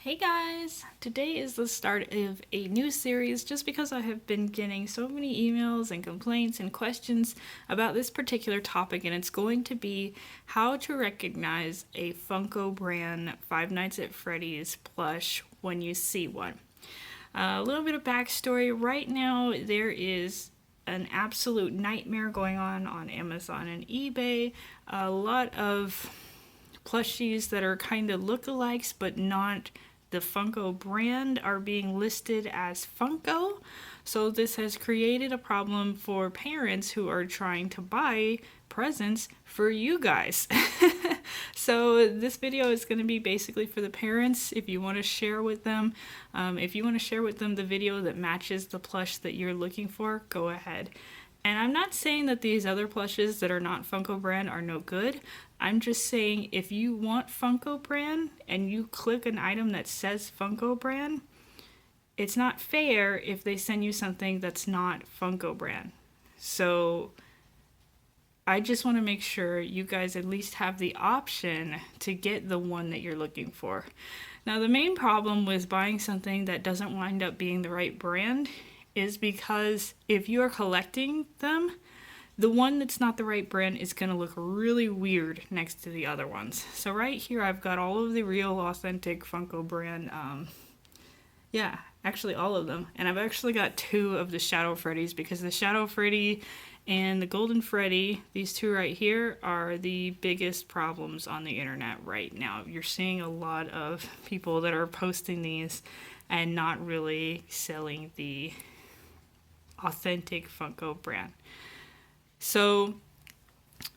Hey guys! Today is the start of a new series just because I have been getting so many emails and complaints and questions about this particular topic, and it's going to be how to recognize a Funko brand Five Nights at Freddy's plush when you see one. A little bit of backstory. Right now there is an absolute nightmare going on Amazon and eBay. A lot of plushies that are kind of lookalikes but not the Funko brand are being listed as Funko. So this has created a problem for parents who are trying to buy presents for you guys. So this video is going to be basically for the parents. If you want to share with them, the video that matches the plush that you're looking for, go ahead. And I'm not saying that these other plushes that are not Funko brand are no good. I'm just saying if you want Funko brand and you click an item that says Funko brand, it's not fair if they send you something that's not Funko brand. So I just want to make sure you guys at least have the option to get the one that you're looking for. Now, the main problem with buying something that doesn't wind up being the right brand is because if you are collecting them, the one that's not the right brand is going to look really weird next to the other ones. So right here I've got all of the real authentic Funko brand, actually all of them. And I've actually got two of the Shadow Freddys because the Shadow Freddy and the Golden Freddy, these two right here, are the biggest problems on the internet right now. You're seeing a lot of people that are posting these and not really selling the authentic Funko brand. So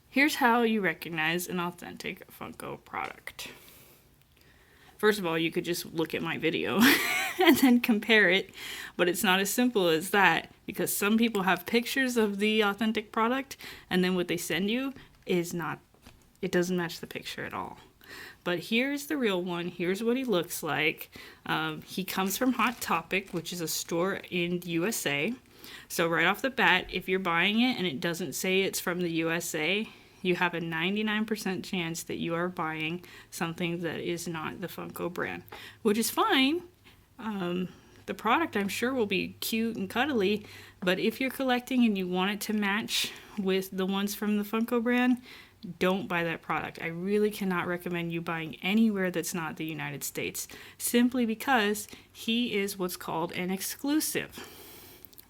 here's how you recognize an authentic Funko product. First of all, you could just look at my video and then compare it, but it's not as simple as that because some people have pictures of the authentic product and then what they send you is not, it doesn't match the picture at all. But here's the real one. Here's what he looks like. He comes from Hot Topic, which is a store in USA. So right off the bat, if you're buying it and it doesn't say it's from the USA, you have a 99% chance that you are buying something that is not the Funko brand, which is fine. The product, I'm sure, will be cute and cuddly, but if you're collecting and you want it to match with the ones from the Funko brand, don't buy that product. I really cannot recommend you buying anywhere that's not the United States, simply because he is what's called an exclusive.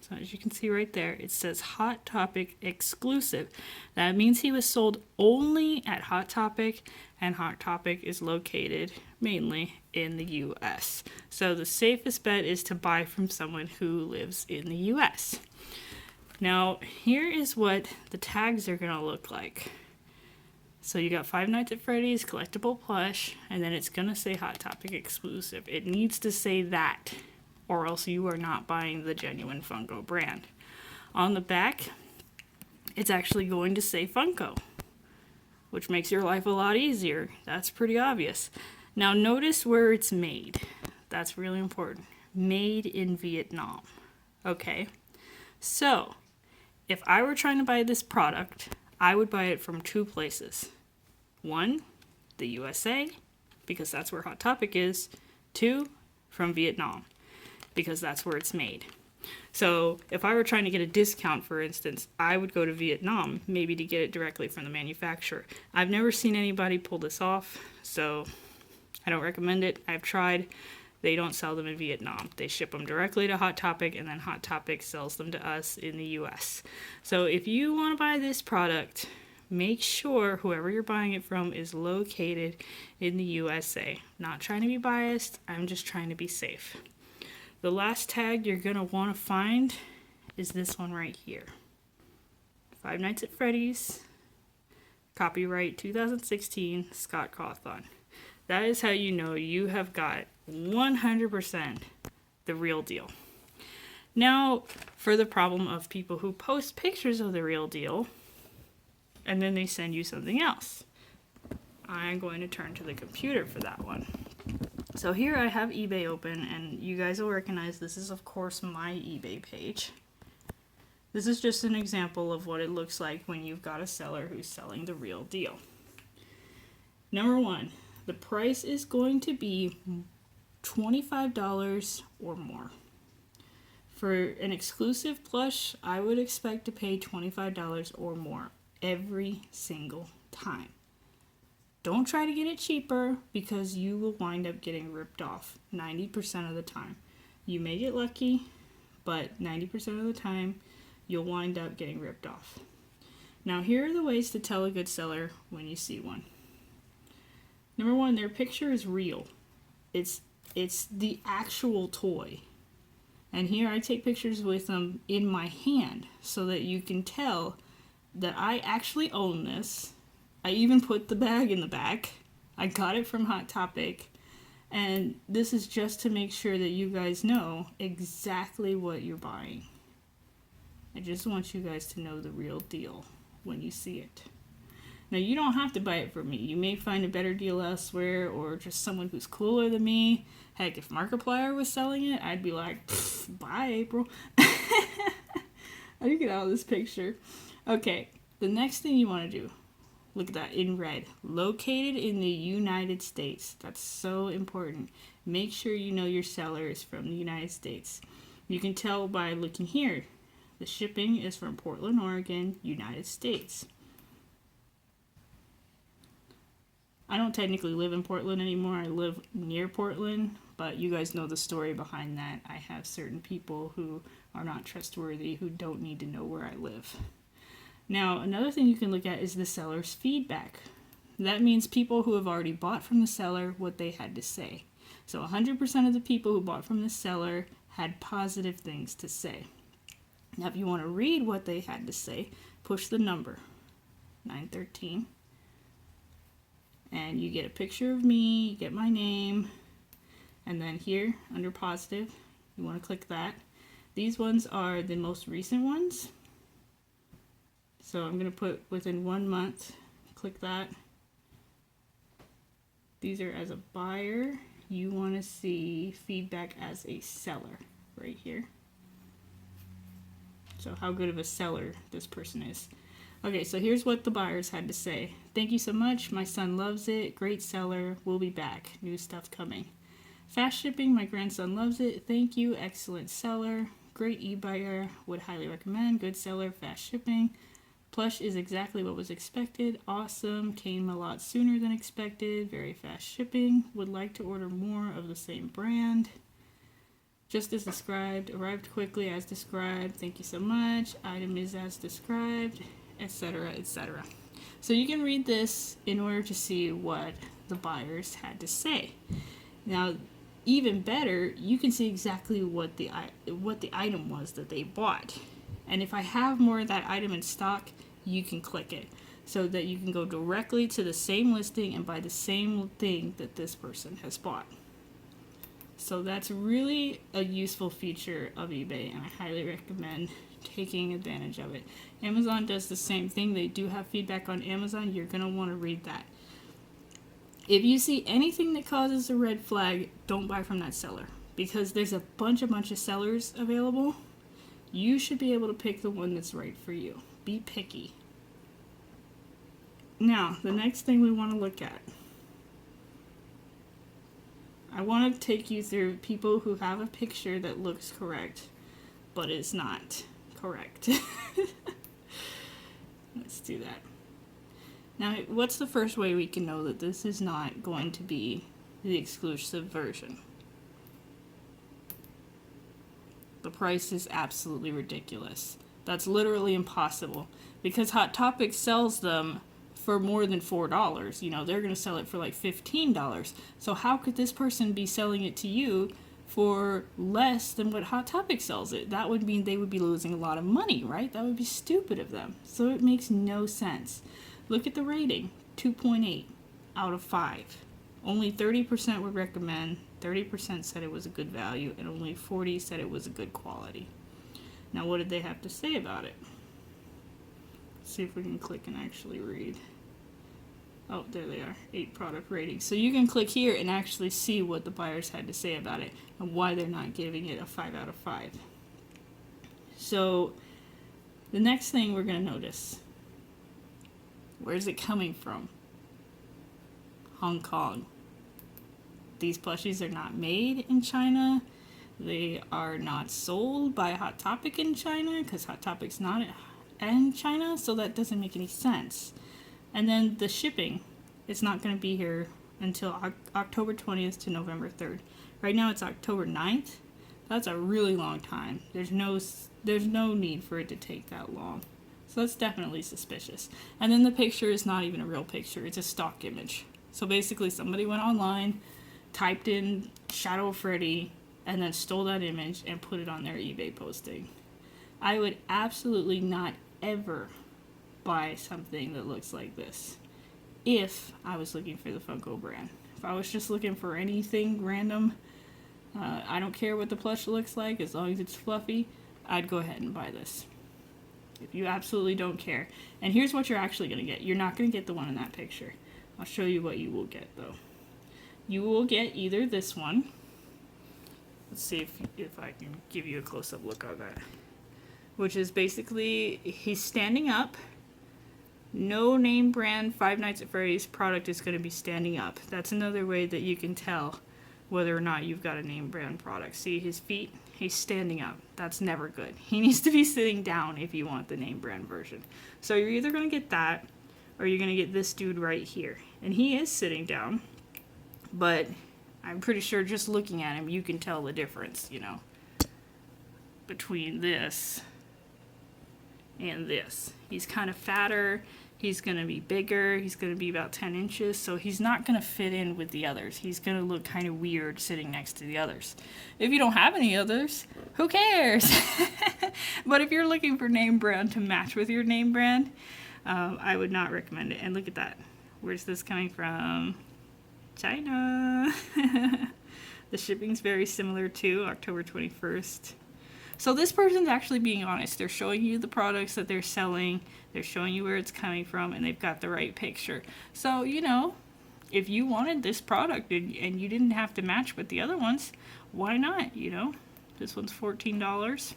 So as you can see right there, it says Hot Topic exclusive. That means he was sold only at Hot Topic, and Hot Topic is located mainly in the US. So the safest bet is to buy from someone who lives in the US. Now, here is what the tags are gonna look like. So you got Five Nights at Freddy's collectible plush, and then it's gonna say Hot Topic exclusive. It needs to say that, or else you are not buying the genuine Funko brand. On the back, it's actually going to say Funko, which makes your life a lot easier. That's pretty obvious. Now notice where it's made. That's really important. Made in Vietnam. Okay, so if I were trying to buy this product, I would buy it from two places. One, the USA, because that's where Hot Topic is. Two, from Vietnam, because that's where it's made. So if I were trying to get a discount, for instance, I would go to Vietnam, maybe to get it directly from the manufacturer. I've never seen anybody pull this off, so I don't recommend it. I've tried. They don't sell them in Vietnam. They ship them directly to Hot Topic, and then Hot Topic sells them to us in the US. So if you want to buy this product, make sure whoever you're buying it from is located in the USA. Not trying to be biased, I'm just trying to be safe. The last tag you're going to want to find is this one right here. Five Nights at Freddy's, copyright 2016, Scott Cawthon. That is how you know you have got 100% the real deal. Now, for the problem of people who post pictures of the real deal, and then they send you something else. I'm going to turn to the computer for that one. So here I have eBay open, and you guys will recognize this is, of course, my eBay page. This is just an example of what it looks like when you've got a seller who's selling the real deal. Number one, the price is going to be $25 or more. For an exclusive plush, I would expect to pay $25 or more every single time. Don't try to get it cheaper because you will wind up getting ripped off 90% of the time. You may get lucky, but 90% of the time you'll wind up getting ripped off. Now here are the ways to tell a good seller when you see one. Number one, their picture is real. It's the actual toy. And here I take pictures with them in my hand so that you can tell that I actually own this. I even put the bag in the back. I got it from Hot Topic. And this is just to make sure that you guys know exactly what you're buying. I just want you guys to know the real deal when you see it. Now, you don't have to buy it from me. You may find a better deal elsewhere or just someone who's cooler than me. Heck, if Markiplier was selling it, I'd be like, bye, April. How do you get out of this picture? Okay, the next thing you want to do, look at that in red. Located in the United States. That's so important. Make sure you know your seller is from the United States. You can tell by looking here. The shipping is from Portland, Oregon, United States. I don't technically live in Portland anymore. I live near Portland, but you guys know the story behind that. I have certain people who are not trustworthy, who don't need to know where I live. Now, another thing you can look at is the seller's feedback. That means people who have already bought from the seller, what they had to say. So 100% of the people who bought from the seller had positive things to say. Now, if you want to read what they had to say, push the number, 913. And you get a picture of me, you get my name, and then here, under positive, you want to click that. These ones are the most recent ones. So I'm going to put within 1 month, click that. These are as a buyer. You want to see feedback as a seller right here. So how good of a seller this person is. Okay, so here's what the buyers had to say. Thank you so much. My son loves it. Great seller. We'll be back. New stuff coming. Fast shipping. My grandson loves it. Thank you. Excellent seller. Great e-buyer. Would highly recommend. Good seller. Fast shipping. Plush is exactly what was expected. Awesome. Came a lot sooner than expected. Very fast shipping. Would like to order more of the same brand. Just as described. Arrived quickly as described. Thank you so much. Item is as described, etc., etc. So you can read this in order to see what the buyers had to say. Now, even better, you can see exactly what the item was that they bought. And if I have more of that item in stock, you can click it so that you can go directly to the same listing and buy the same thing that this person has bought. So that's really a useful feature of eBay, and I highly recommend taking advantage of it. Amazon does the same thing. They do have feedback on Amazon. You're going to want to read that. If you see anything that causes a red flag, don't buy from that seller, because there's a bunch of sellers available. You should be able to pick the one that's right for you. Be picky. Now, the next thing we want to look at. I want to take you through people who have a picture that looks correct, but is not correct. Let's do that. Now, what's the first way we can know that this is not going to be the exclusive version? The price is absolutely ridiculous. That's literally impossible, because Hot Topic sells them for more than $4. You know, they're going to sell it for like $15. So how could this person be selling it to you for less than what Hot Topic sells it? That would mean they would be losing a lot of money, right? That would be stupid of them. So it makes no sense. Look at the rating, 2.8 out of 5. Only 30% would recommend, 30% said it was a good value, and only 40% said it was a good quality. Now, what did they have to say about it? Let's see if we can click and actually read. Oh, there they are, 8 product ratings. So you can click here and actually see what the buyers had to say about it and why they're not giving it a 5 out of 5. So the next thing we're going to notice, where's it coming from? Hong Kong. These plushies are not made in China. They are not sold by Hot Topic in China because Hot Topic's not in China, so that doesn't make any sense. And then the shipping, it's not going to be here until October 20th to November 3rd. Right now it's October 9th. That's a really long time. There's no need for it to take that long. So that's definitely suspicious. And then the picture is not even a real picture. It's a stock image. So basically somebody went online, typed in Shadow Freddy, and then stole that image and put it on their eBay posting. I would absolutely not ever buy something that looks like this if I was looking for the Funko brand. If I was just looking for anything random, I don't care what the plush looks like, as long as it's fluffy, I'd go ahead and buy this. If you absolutely don't care. And here's what you're actually going to get. You're not going to get the one in that picture. I'll show you what you will get, though. You will get either this one. Let's see if I can give you a close-up look of that. Which is basically, he's standing up. No name brand Five Nights at Freddy's product is going to be standing up. That's another way that you can tell whether or not you've got a name brand product. See his feet? He's standing up. That's never good. He needs to be sitting down if you want the name brand version. So you're either going to get that, or you're going to get this dude right here. And he is sitting down, but I'm pretty sure just looking at him, you can tell the difference, you know, between this and this. He's kind of fatter. He's going to be bigger. He's going to be about 10 inches. So he's not going to fit in with the others. He's going to look kind of weird sitting next to the others. If you don't have any others, who cares? But if you're looking for name brand to match with your name brand, I would not recommend it. And look at that. Where's this coming from? China. The shipping's very similar too, October 21st. So this person's actually being honest. They're showing you the products that they're selling. They're showing you where it's coming from, and they've got the right picture. So, you know, if you wanted this product and you didn't have to match with the other ones, why not, you know? This one's $14.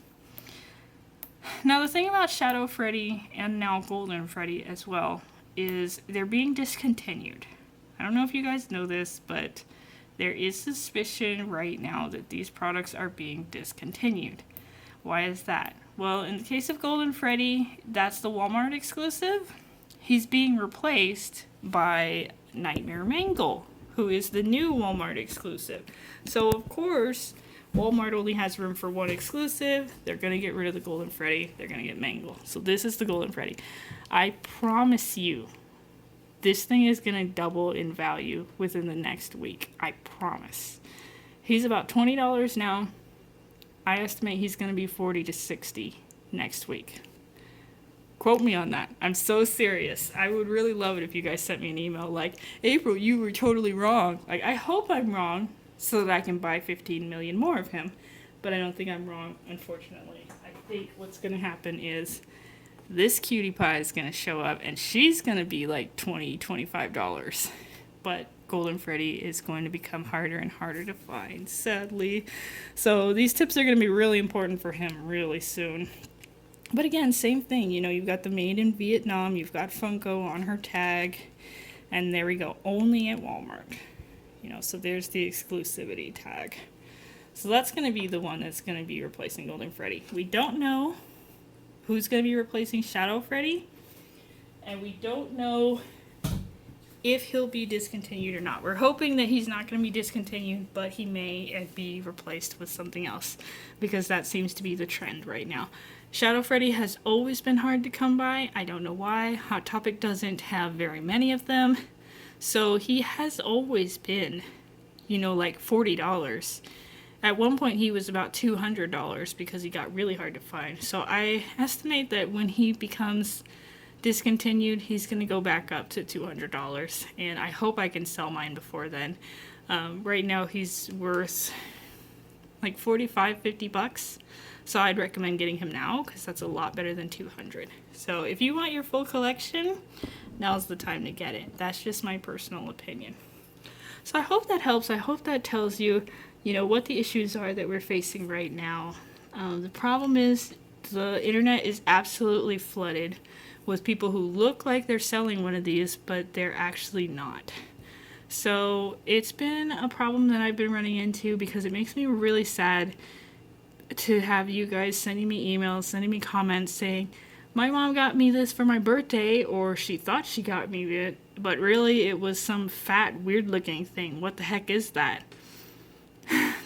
Now, the thing about Shadow Freddy and now Golden Freddy as well is they're being discontinued. I don't know if you guys know this, but there is suspicion right now that these products are being discontinued. Why is that? Well, in the case of Golden Freddy, that's the Walmart exclusive. He's being replaced by Nightmare Mangle, who is the new Walmart exclusive. So, of course, Walmart only has room for one exclusive. They're going to get rid of the Golden Freddy. They're going to get Mangle. So this is the Golden Freddy. I promise you, this thing is going to double in value within the next week. I promise. He's about $20 now. I estimate he's going to be $40 to $60 next week. Quote me on that. I'm so serious. I would really love it if you guys sent me an email like, April, you were totally wrong. Like, I hope I'm wrong so that I can buy 15 million more of him. But I don't think I'm wrong, unfortunately. I think what's going to happen is this cutie pie is going to show up and she's going to be like $20, $25. But Golden Freddy is going to become harder and harder to find, sadly. So these tips are going to be really important for him really soon. But again, same thing. You know, you've got the made in Vietnam. You've got Funko on her tag. And there we go. Only at Walmart. You know, so there's the exclusivity tag. So that's going to be the one that's going to be replacing Golden Freddy. We don't know who's going to be replacing Shadow Freddy. And we don't know if he'll be discontinued or not. We're hoping that he's not going to be discontinued, but he may be replaced with something else, because that seems to be the trend right now. Shadow Freddy has always been hard to come by. I don't know why. Hot Topic doesn't have very many of them. So he has always been, you know, like $40. At one point he was about $200 because he got really hard to find. So I estimate that when he becomes discontinued, he's going to go back up to $200, and I hope I can sell mine before then. Right now he's worth like $45-50, so I'd recommend getting him now because that's a lot better than $200. So if you want your full collection, now's the time to get it. That's just my personal opinion. So I hope that helps. I hope that tells you, you know, what the issues are that we're facing right now. The problem is the internet is absolutely flooded with people who look like they're selling one of these, but they're actually not. So it's been a problem that I've been running into because it makes me really sad to have you guys sending me emails, sending me comments saying, my mom got me this for my birthday, or she thought she got me it, but really it was some fat, weird looking thing. What the heck is that?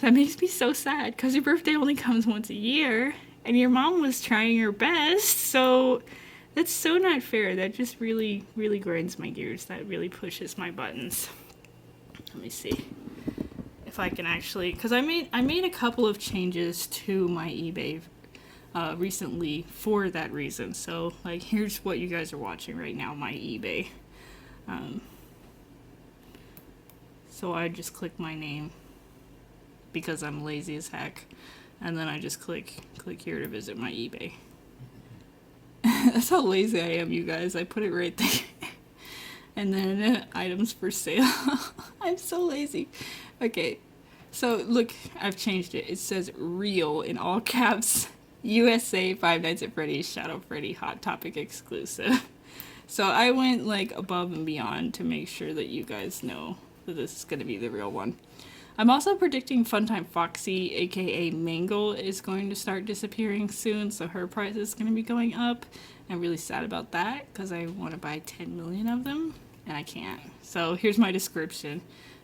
That makes me so sad because your birthday only comes once a year and your mom was trying her best. So that's so not fair. That just really, really grinds my gears. That really pushes my buttons. Let me see if I can actually, because I made a couple of changes to my eBay recently for that reason. So like, here's what you guys are watching right now, my eBay. So I just click my name because I'm lazy as heck, and then I just click here to visit my eBay. That's how lazy I am, you guys. I put it right there. And then items for sale. I'm so lazy. Okay, so look, I've changed it. It says real in all caps. USA Five Nights at Freddy's Shadow Freddy Hot Topic exclusive. So I went like above and beyond to make sure that you guys know that this is going to be the real one. I'm also predicting Funtime Foxy, aka Mangle, is going to start disappearing soon, so her price is going to be going up. I'm really sad about that because I want to buy 10 million of them and I can't. So here's my description.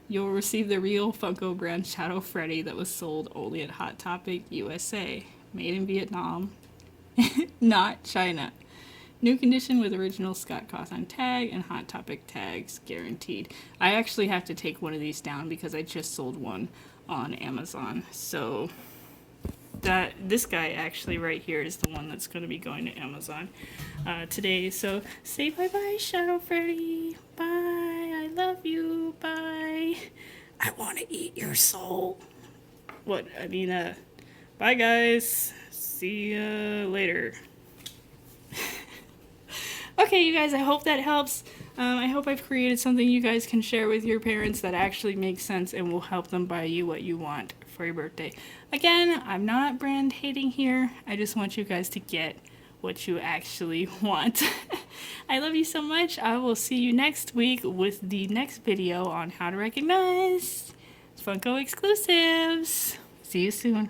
You'll receive the real Funko brand Shadow Freddy that was sold only at Hot Topic USA. Made in Vietnam, not China. New condition with original Scott Cawthon tag and Hot Topic tags guaranteed. I actually have to take one of these down because I just sold one on Amazon. So this guy actually right here is the one that's going to be going to Amazon today. So say bye-bye, Shadow Freddy. Bye. I love you. Bye. I want to eat your soul. What? I mean, bye, guys. See ya later. Okay, you guys, I hope that helps. I hope I've created something you guys can share with your parents that actually makes sense and will help them buy you what you want for your birthday. Again, I'm not brand hating here. I just want you guys to get what you actually want. I love you so much. I will see you next week with the next video on how to recognize Funko exclusives. See you soon.